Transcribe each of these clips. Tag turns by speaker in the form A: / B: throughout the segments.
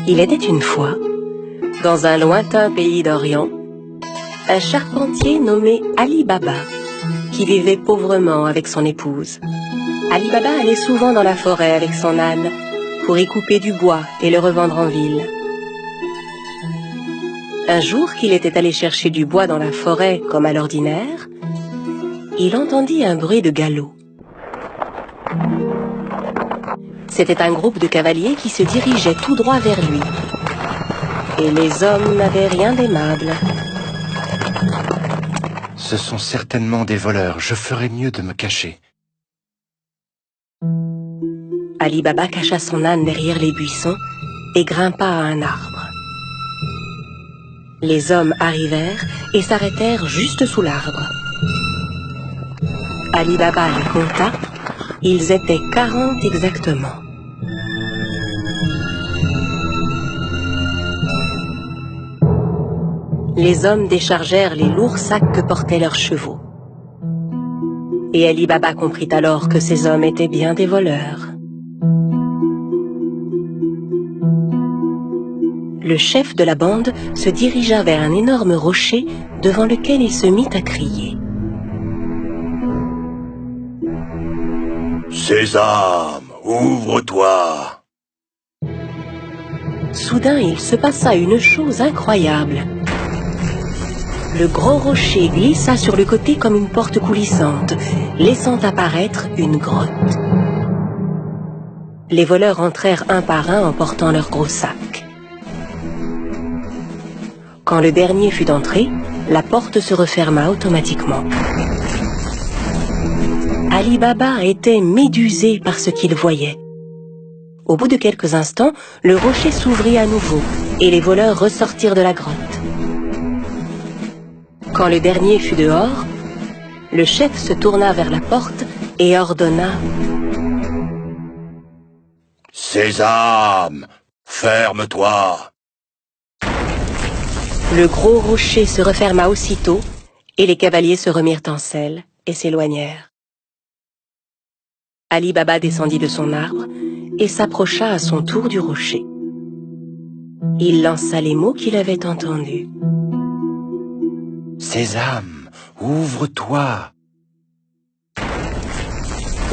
A: Il était une fois, dans un lointain pays d'Orient, un charpentier nommé Ali Baba, qui vivait pauvrement avec son épouse. Ali Baba allait souvent dans la forêt avec son âne pour y couper du bois et le revendre en ville. Un jour qu'il était allé chercher du bois dans la forêt comme à l'ordinaire, il entendit un bruit de galop. C'était un groupe de cavaliers qui se dirigeait tout droit vers lui. Et les hommes n'avaient rien d'aimable.
B: Ce sont certainement des voleurs. Je ferais mieux de me cacher.
A: Ali Baba cacha son âne derrière les buissons et grimpa à un arbre. Les hommes arrivèrent et s'arrêtèrent juste sous l'arbre. Ali Baba les compta. Ils étaient 40 exactement. Les hommes déchargèrent les lourds sacs que portaient leurs chevaux. Et Ali Baba comprit alors que ces hommes étaient bien des voleurs. Le chef de la bande se dirigea vers un énorme rocher devant lequel il se mit à crier.
C: Sésame, ouvre-toi!
A: Soudain, il se passa une chose incroyable. Le gros rocher glissa sur le côté comme une porte coulissante, laissant apparaître une grotte. Les voleurs entrèrent un par un en portant leurs gros sacs. Quand le dernier fut entré, la porte se referma automatiquement. Ali Baba était médusé par ce qu'il voyait. Au bout de quelques instants, le rocher s'ouvrit à nouveau et les voleurs ressortirent de la grotte. Quand le dernier fut dehors, le chef se tourna vers la porte et ordonna «
C: Sésame, ferme-toi !»
A: Le gros rocher se referma aussitôt et les cavaliers se remirent en selle et s'éloignèrent. Ali Baba descendit de son arbre et s'approcha à son tour du rocher. Il lança les mots qu'il avait entendus.
B: « Sésame, ouvre-toi !»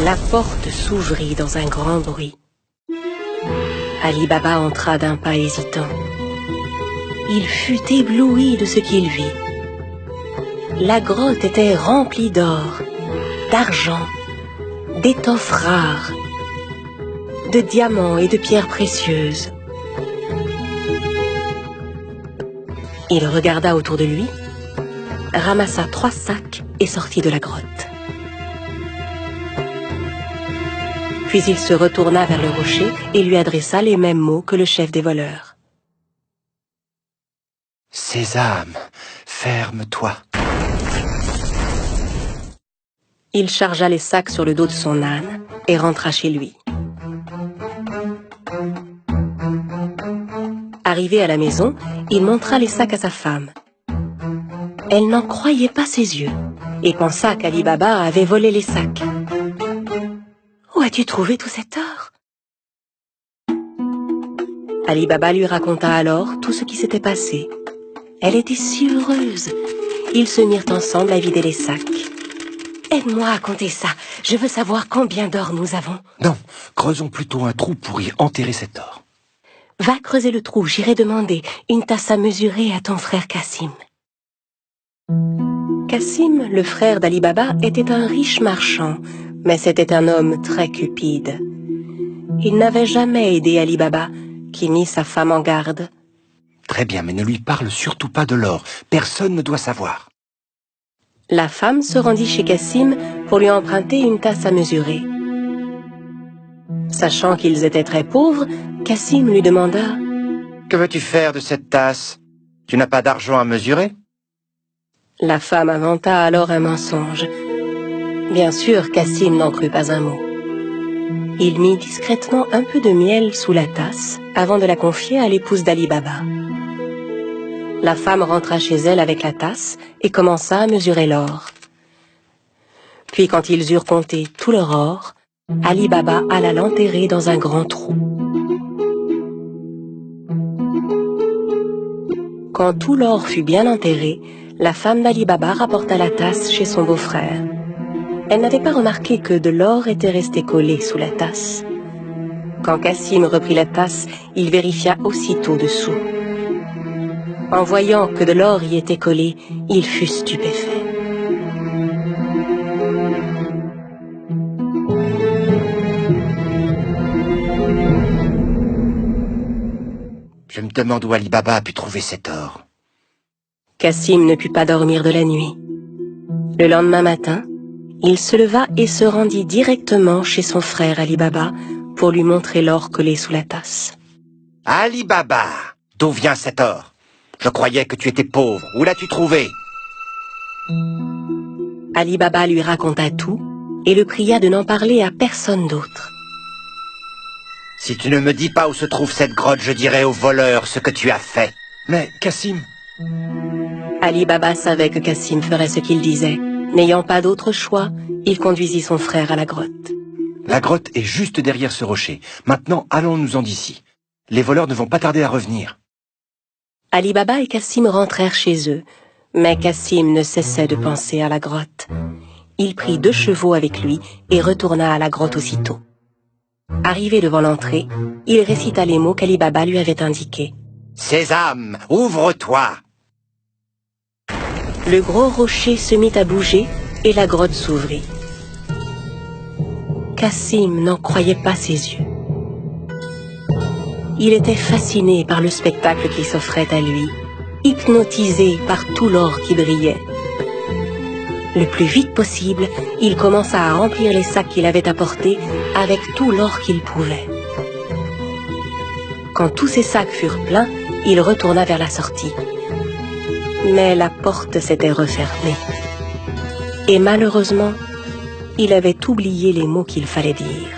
A: La porte s'ouvrit dans un grand bruit. Ali Baba entra d'un pas hésitant. Il fut ébloui de ce qu'il vit. La grotte était remplie d'or, d'argent, d'étoffes rares, de diamants et de pierres précieuses. Il regarda autour de lui, ramassa 3 sacs et sortit de la grotte. Puis il se retourna vers le rocher et lui adressa les mêmes mots que le chef des voleurs.
B: « Sésame, ferme-toi !»
A: Il chargea les sacs sur le dos de son âne et rentra chez lui. Arrivé à la maison, il montra les sacs à sa femme. Elle n'en croyait pas ses yeux et pensa qu'Ali Baba avait volé les sacs. « Où as-tu trouvé tout cet or ?» Ali Baba lui raconta alors tout ce qui s'était passé. Elle était si heureuse. Ils se mirent ensemble à vider les sacs. « Aide-moi à compter ça. Je veux savoir combien d'or nous avons. »
B: « Non, creusons plutôt un trou pour y enterrer cet or. »
A: « Va creuser le trou, j'irai demander une tasse à mesurer à ton frère Cassim. » Cassim, le frère d'Ali Baba, était un riche marchand, mais c'était un homme très cupide. Il n'avait jamais aidé Ali Baba, qui mit sa femme en garde.
B: « Très bien, mais ne lui parle surtout pas de l'or. Personne ne doit savoir. »
A: La femme se rendit chez Cassim pour lui emprunter une tasse à mesurer. Sachant qu'ils étaient très pauvres, Cassim lui demanda
B: « Que veux-tu faire de cette tasse? Tu n'as pas d'argent à mesurer ?»
A: La femme inventa alors un mensonge. Bien sûr, Cassim n'en crut pas un mot. Il mit discrètement un peu de miel sous la tasse avant de la confier à l'épouse d'Ali Baba. La femme rentra chez elle avec la tasse et commença à mesurer l'or. Puis quand ils eurent compté tout leur or, Ali Baba alla l'enterrer dans un grand trou. Quand tout l'or fut bien enterré, la femme d'Ali Baba rapporta la tasse chez son beau-frère. Elle n'avait pas remarqué que de l'or était resté collé sous la tasse. Quand Cassim reprit la tasse, il vérifia aussitôt dessous. En voyant que de l'or y était collé, il fut stupéfait.
B: Je me demande où Ali Baba a pu trouver cet or.
A: Cassim ne put pas dormir de la nuit. Le lendemain matin, il se leva et se rendit directement chez son frère Ali Baba pour lui montrer l'or collé sous la tasse.
B: Ali Baba, d'où vient cet or? Je croyais que tu étais pauvre. Où l'as-tu trouvé?
A: Ali Baba lui raconta tout et le pria de n'en parler à personne d'autre.
B: Si tu ne me dis pas où se trouve cette grotte, je dirai aux voleurs ce que tu as fait. Mais, Cassim...
A: Ali Baba savait que Cassim ferait ce qu'il disait. N'ayant pas d'autre choix, il conduisit son frère à la grotte.
B: La grotte est juste derrière ce rocher. Maintenant, allons-nous-en d'ici. Les voleurs ne vont pas tarder à revenir.
A: Ali Baba et Cassim rentrèrent chez eux, mais Cassim ne cessait de penser à la grotte. Il prit 2 chevaux avec lui et retourna à la grotte aussitôt. Arrivé devant l'entrée, il récita les mots qu'Ali Baba lui avait indiqués.
B: « Sésame, ouvre-toi »
A: Le gros rocher se mit à bouger et la grotte s'ouvrit. Cassim n'en croyait pas ses yeux. Il était fasciné par le spectacle qui s'offrait à lui, hypnotisé par tout l'or qui brillait. Le plus vite possible, il commença à remplir les sacs qu'il avait apportés avec tout l'or qu'il pouvait. Quand tous ces sacs furent pleins, il retourna vers la sortie. Mais la porte s'était refermée. Et malheureusement, il avait oublié les mots qu'il fallait dire.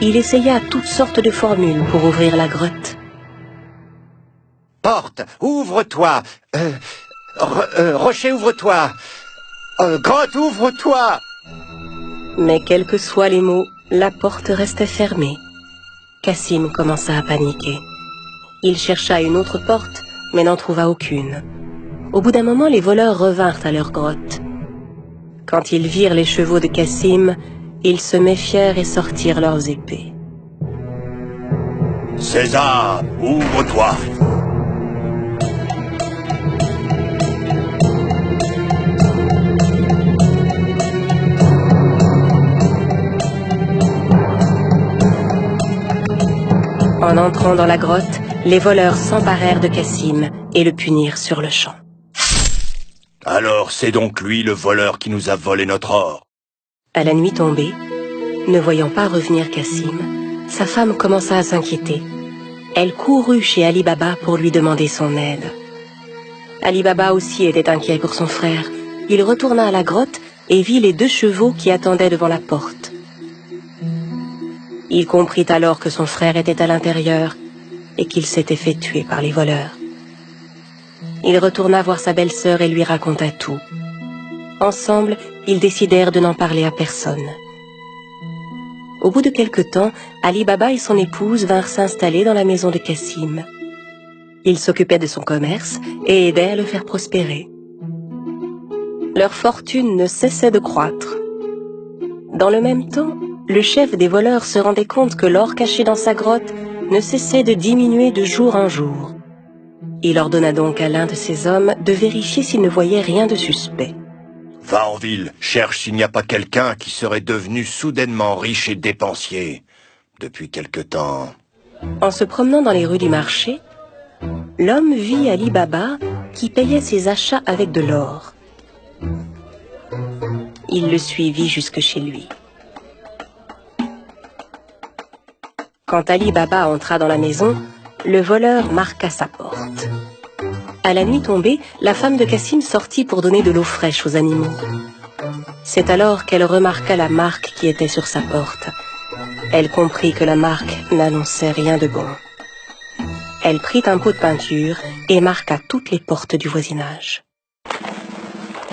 A: Il essaya toutes sortes de formules pour ouvrir la grotte.
B: « Porte, ouvre-toi Rocher, ouvre-toi Grotte, ouvre-toi »
A: Mais quels que soient les mots, la porte restait fermée. Cassim commença à paniquer. Il chercha une autre porte, mais n'en trouva aucune. Au bout d'un moment, les voleurs revinrent à leur grotte. Quand ils virent les chevaux de Cassim, ils se méfièrent et sortirent leurs épées.
C: « Sésame, ouvre-toi »
A: En entrant dans la grotte, les voleurs s'emparèrent de Cassim et le punirent sur le champ.
C: « Alors c'est donc lui le voleur qui nous a volé notre or ?»
A: À la nuit tombée, ne voyant pas revenir Cassim, sa femme commença à s'inquiéter. Elle courut chez Ali Baba pour lui demander son aide. Ali Baba aussi était inquiet pour son frère. Il retourna à la grotte et vit les 2 chevaux qui attendaient devant la porte. Il comprit alors que son frère était à l'intérieur et qu'il s'était fait tuer par les voleurs. Il retourna voir sa belle-sœur et lui raconta tout. Ensemble, ils décidèrent de n'en parler à personne. Au bout de quelque temps, Ali Baba et son épouse vinrent s'installer dans la maison de Cassim. Ils s'occupaient de son commerce et aidaient à le faire prospérer. Leur fortune ne cessait de croître. Dans le même temps, le chef des voleurs se rendait compte que l'or caché dans sa grotte ne cessait de diminuer de jour en jour. Il ordonna donc à l'un de ses hommes de vérifier s'il ne voyait rien de suspect.
C: « Va en ville, cherche s'il n'y a pas quelqu'un qui serait devenu soudainement riche et dépensier depuis quelque temps. »
A: En se promenant dans les rues du marché, l'homme vit Ali Baba qui payait ses achats avec de l'or. Il le suivit jusque chez lui. Quand Ali Baba entra dans la maison, le voleur marqua sa porte. À la nuit tombée, la femme de Cassim sortit pour donner de l'eau fraîche aux animaux. C'est alors qu'elle remarqua la marque qui était sur sa porte. Elle comprit que la marque n'annonçait rien de bon. Elle prit un pot de peinture et marqua toutes les portes du voisinage.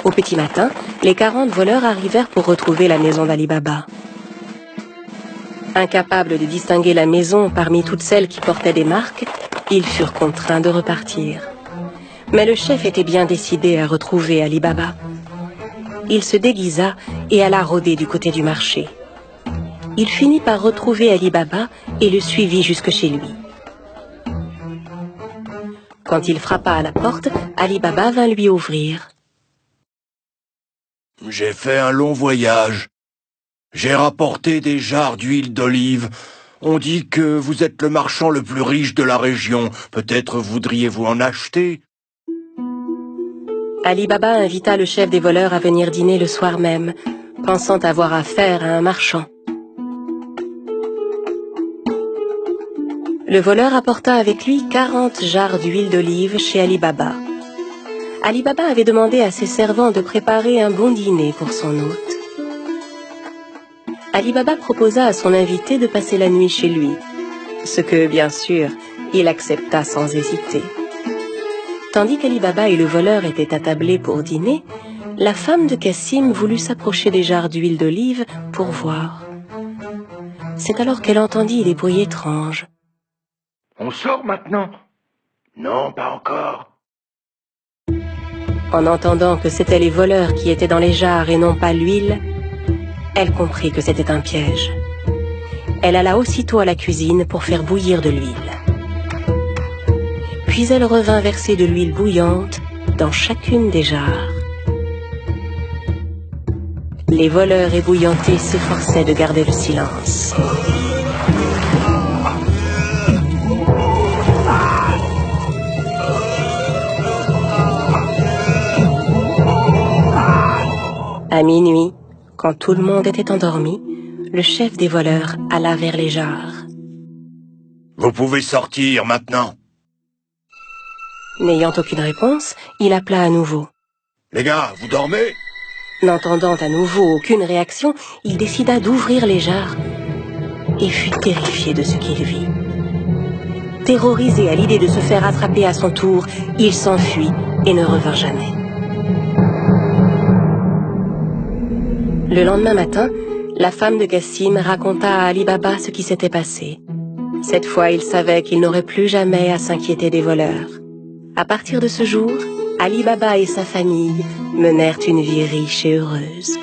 A: Au petit matin, les 40 voleurs arrivèrent pour retrouver la maison d'Ali Baba. Incapable de distinguer la maison parmi toutes celles qui portaient des marques, Ils furent contraints de repartir. Mais le chef était bien décidé à retrouver Ali Baba. Il se déguisa et alla rôder du côté du marché. Il finit par retrouver Ali Baba et le suivit jusque chez lui. Quand il frappa à la porte, Ali Baba vint lui ouvrir.
C: « J'ai fait un long voyage. J'ai rapporté des jarres d'huile d'olive. On dit que vous êtes le marchand le plus riche de la région. Peut-être voudriez-vous en acheter ?»
A: Ali Baba invita le chef des voleurs à venir dîner le soir même, pensant avoir affaire à un marchand. Le voleur apporta avec lui 40 jarres d'huile d'olive chez Ali Baba. Ali Baba avait demandé à ses servants de préparer un bon dîner pour son hôte. Ali Baba proposa à son invité de passer la nuit chez lui, ce que, bien sûr, il accepta sans hésiter. Tandis qu'Ali Baba et le voleur étaient attablés pour dîner, la femme de Cassim voulut s'approcher des jarres d'huile d'olive pour voir. C'est alors qu'elle entendit des bruits étranges.
B: « On sort maintenant ?»« Non, pas encore. »
A: En entendant que c'étaient les voleurs qui étaient dans les jarres et non pas l'huile, elle comprit que c'était un piège. Elle alla aussitôt à la cuisine pour faire bouillir de l'huile. Puis elle revint verser de l'huile bouillante dans chacune des jarres. Les voleurs ébouillantés s'efforçaient de garder le silence. À minuit, quand tout le monde était endormi, le chef des voleurs alla vers les jarres.
C: « Vous pouvez sortir maintenant. »
A: N'ayant aucune réponse, il appela à nouveau.
C: « Les gars, vous dormez ?»
A: N'entendant à nouveau aucune réaction, il décida d'ouvrir les jarres et fut terrifié de ce qu'il vit. Terrorisé à l'idée de se faire attraper à son tour, il s'enfuit et ne revint jamais. Le lendemain matin, la femme de Cassim raconta à Ali Baba ce qui s'était passé. Cette fois, il savait qu'il n'aurait plus jamais à s'inquiéter des voleurs. À partir de ce jour, Ali Baba et sa famille menèrent une vie riche et heureuse.